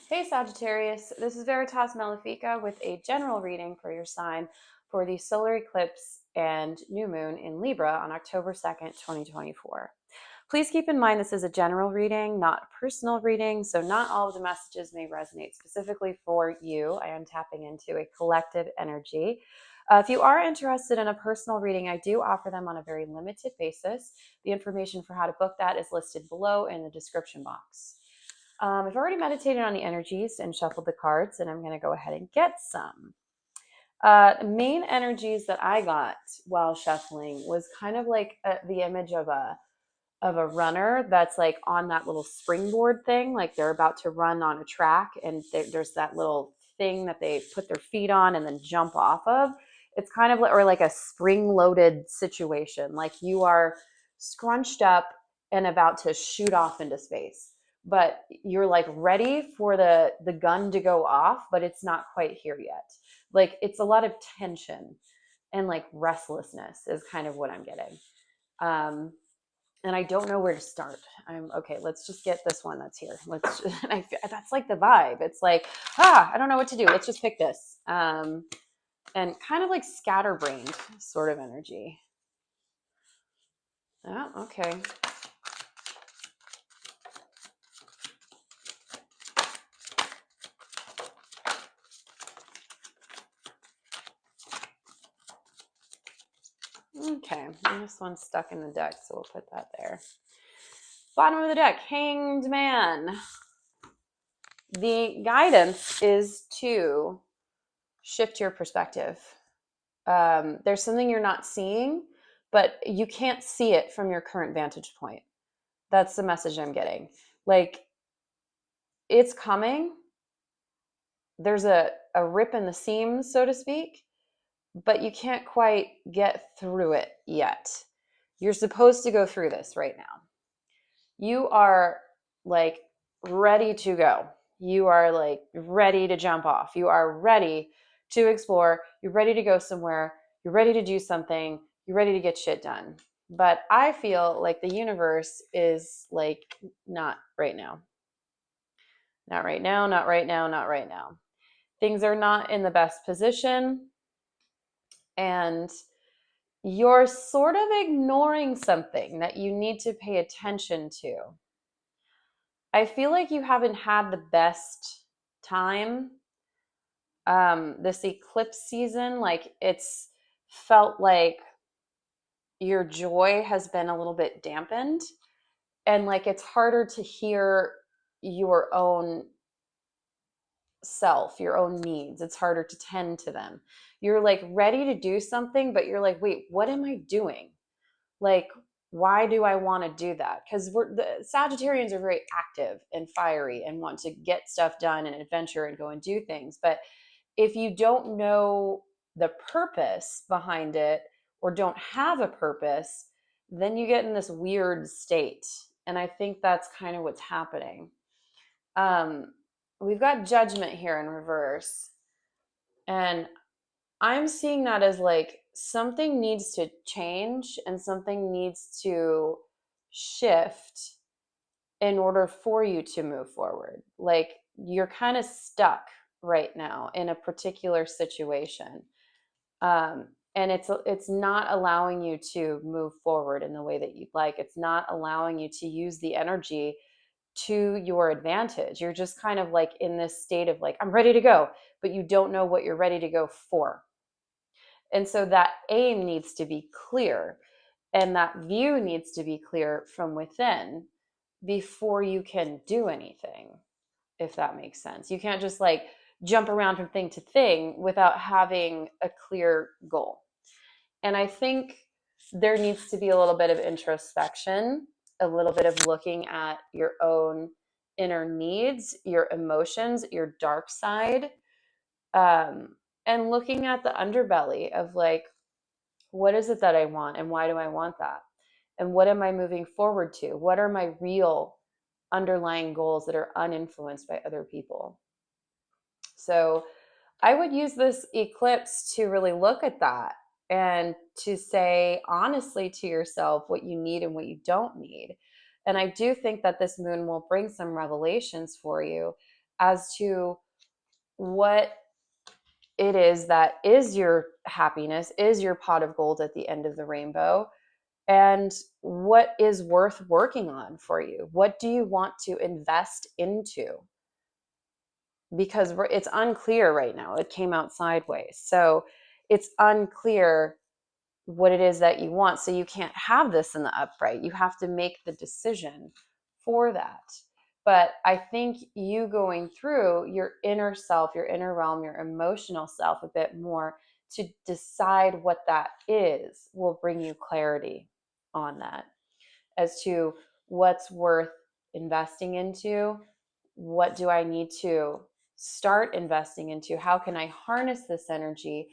Hey Sagittarius, this is Veritas Malefica with a general reading for your sign for the solar eclipse and new moon in Libra on October 2nd, 2024. Please keep in mind this is a general reading, not a personal reading, so not all of the messages may resonate specifically for you. I am tapping into a collective energy. If you are interested in a personal reading, I do offer them on a very limited basis. The information for how to book that is listed below in the description box. I've already meditated on the energies and shuffled the cards, and I'm going to go ahead and get some. The main energies that I got while shuffling was kind of like the image of a runner that's like on that little springboard thing, like they're about to run on a track, and there's that little thing that they put their feet on and then jump off of. It's kind of like a spring-loaded situation, like you are scrunched up and about to shoot off into space, but you're like ready for the gun to go off, but it's not quite here yet. Like it's a lot of tension and like restlessness is kind of what I'm getting. And I don't know where to start. I'm okay. Let's just get this one that's here. That's like the vibe. It's like, I don't know what to do. Let's just pick this. And kind of like scatterbrained sort of energy. Oh, okay. Okay, and this one's stuck in the deck, so we'll put that there. Bottom of the deck, Hanged Man. The guidance is to shift your perspective. There's something you're not seeing, but you can't see it from your current vantage point. That's the message I'm getting. Like, it's coming. There's a rip in the seams, so to speak, but you can't quite get through it yet. You're supposed to go through this right now. You are like ready to go. You are like ready to jump off. You are ready to explore. You're ready to go somewhere. You're ready to do something. You're ready to get shit done. But I feel like the universe is like, not right now. Not right now, not right now, not right now. Things are not in the best position. And you're sort of ignoring something that you need to pay attention to. I feel like you haven't had the best time this eclipse season. Like it's felt like your joy has been a little bit dampened, and like it's harder to hear your own self, your own needs. It's harder to tend to them. You're like ready to do something, but you're like, wait, what am I doing? Like, why do I want to do that? Because the Sagittarians are very active and fiery and want to get stuff done and adventure and go and do things. But if you don't know the purpose behind it or don't have a purpose, then you get in this weird state. And I think that's kind of what's happening. We've got Judgment here in reverse. And I'm seeing that as like something needs to change and something needs to shift in order for you to move forward. Like you're kind of stuck right now in a particular situation. And it's not allowing you to move forward in the way that you'd like. It's not allowing you to use the energy to your advantage. You're just kind of like in this state of like, I'm ready to go, but you don't know what you're ready to go for. And so that aim needs to be clear and that view needs to be clear from within before you can do anything, if that makes sense. You can't just like jump around from thing to thing without having a clear goal. And I think there needs to be a little bit of introspection, a little bit of looking at your own inner needs, your emotions, your dark side, and looking at the underbelly of like, what is it that I want and why do I want that? And what am I moving forward to? What are my real underlying goals that are uninfluenced by other people? So I would use this eclipse to really look at that and to say honestly to yourself what you need and what you don't need. And I do think that this moon will bring some revelations for you as to what it is that is your happiness, is your pot of gold at the end of the rainbow, and what is worth working on for you. What do you want to invest into? Because it's unclear right now. It came out sideways. So it's unclear what it is that you want. So you can't have this in the upright. You have to make the decision for that. But I think you going through your inner self, your inner realm, your emotional self a bit more to decide what that is will bring you clarity on that as to what's worth investing into. What do I need to start investing into? How can I harness this energy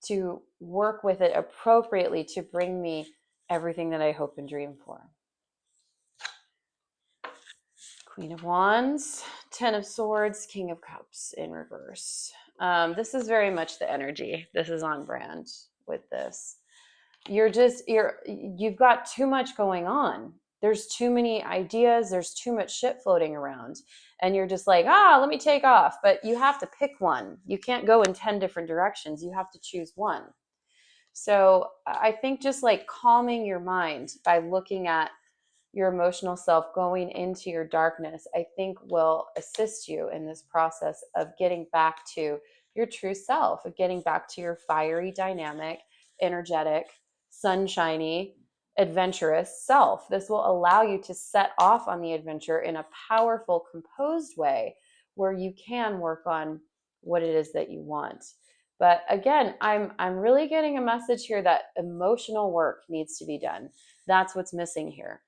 to work with it appropriately to bring me everything that I hope and dream for? Queen of Wands, Ten of Swords, King of Cups in reverse. This is very much the energy. This is on brand with this. You've got too much going on. There's too many ideas. There's too much shit floating around. And you're just like, let me take off. But you have to pick one. You can't go in 10 different directions. You have to choose one. So I think just like calming your mind by looking at your emotional self going into your darkness, I think will assist you in this process of getting back to your true self, of getting back to your fiery, dynamic, energetic, sunshiny, adventurous self. This will allow you to set off on the adventure in a powerful, composed way where you can work on what it is that you want. But again, I'm really getting a message here that emotional work needs to be done. That's what's missing here.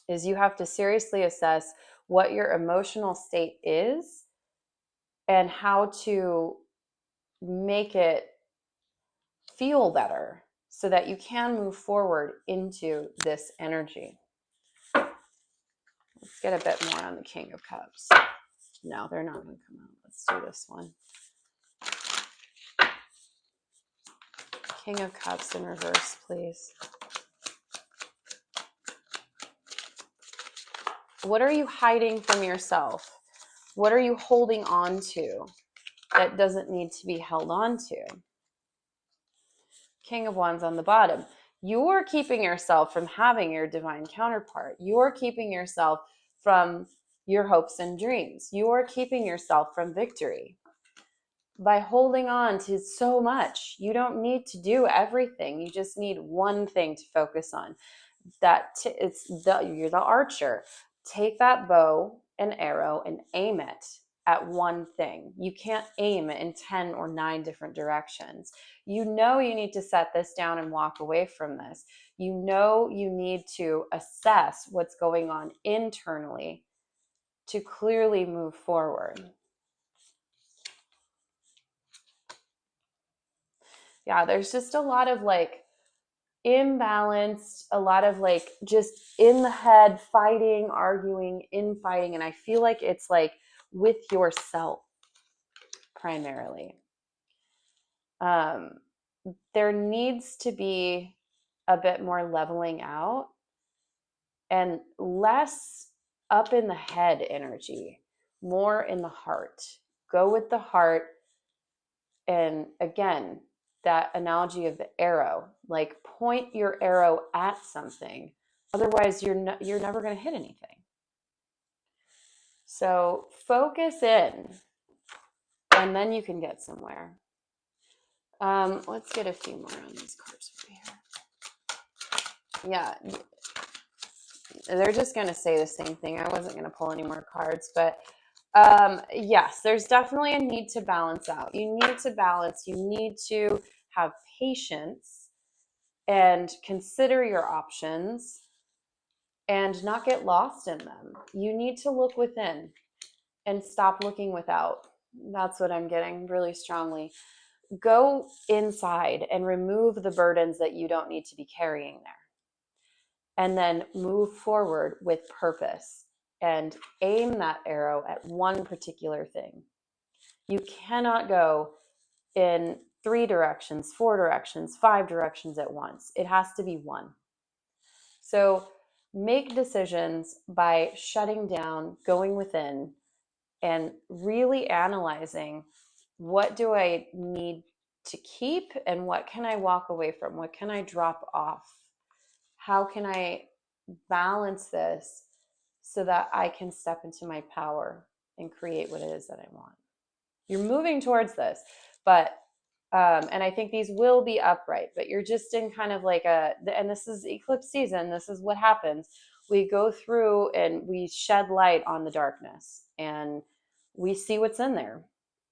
Is you have to seriously assess what your emotional state is and how to make it feel better so that you can move forward into this energy. Let's get a bit more on the King of Cups. No, they're not going to come out. Let's do this one. King of Cups in reverse, please. What are you hiding from yourself? What are you holding on to that doesn't need to be held on to? King of Wands on the bottom. You're keeping yourself from having your divine counterpart. You're keeping yourself from your hopes and dreams. You're keeping yourself from victory by holding on to so much. You don't need to do everything. You just need one thing to focus on. You're the archer. Take that bow and arrow and aim it at one thing. You can't aim in 10 or 9 different directions. You know you need to set this down and walk away from this. You know you need to assess what's going on internally to clearly move forward. Yeah, there's just a lot of like imbalanced, a lot of like just in the head fighting, arguing, infighting. And I feel like it's like with yourself primarily. There needs to be a bit more leveling out and less up in the head energy, more in the heart. Go with the heart. And again, that analogy of the arrow, like point your arrow at something. Otherwise, you're never going to hit anything. So focus in, and then you can get somewhere. Let's get a few more on these cards over here. Yeah, they're just going to say the same thing. I wasn't going to pull any more cards, but yes, there's definitely a need to balance out. You need to balance. You need to have patience and consider your options and not get lost in them. You need to look within and stop looking without. That's what I'm getting really strongly. Go inside and remove the burdens that you don't need to be carrying there. And then move forward with purpose and aim that arrow at one particular thing. You cannot go in 3 directions, 4 directions, 5 directions at once. It has to be one. So make decisions by shutting down, going within, and really analyzing, what do I need to keep and what can I walk away from? What can I drop off? How can I balance this so that I can step into my power and create what it is that I want? You're moving towards this, but and I think these will be upright, but you're just in kind of like and this is eclipse season. This is what happens. We go through and we shed light on the darkness and we see what's in there.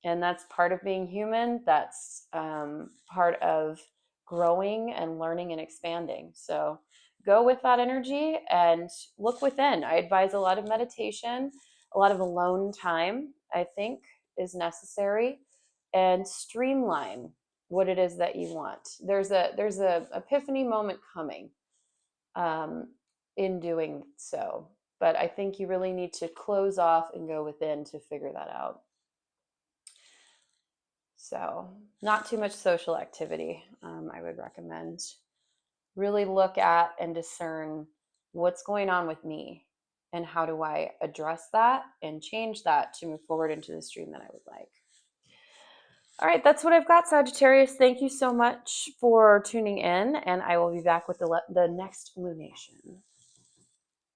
And that's part of being human. That's part of growing and learning and expanding. So go with that energy and look within. I advise a lot of meditation, a lot of alone time, I think, is necessary, and streamline what it is that you want. There's a epiphany moment coming um, in doing so, but I think you really need to close off and go within to figure that out. So not too much social activity, I would recommend. Really look at and discern what's going on with me and how do I address that and change that to move forward into the stream that I would like. All right, that's what I've got, Sagittarius. Thank you so much for tuning in, and I will be back with the next lunation.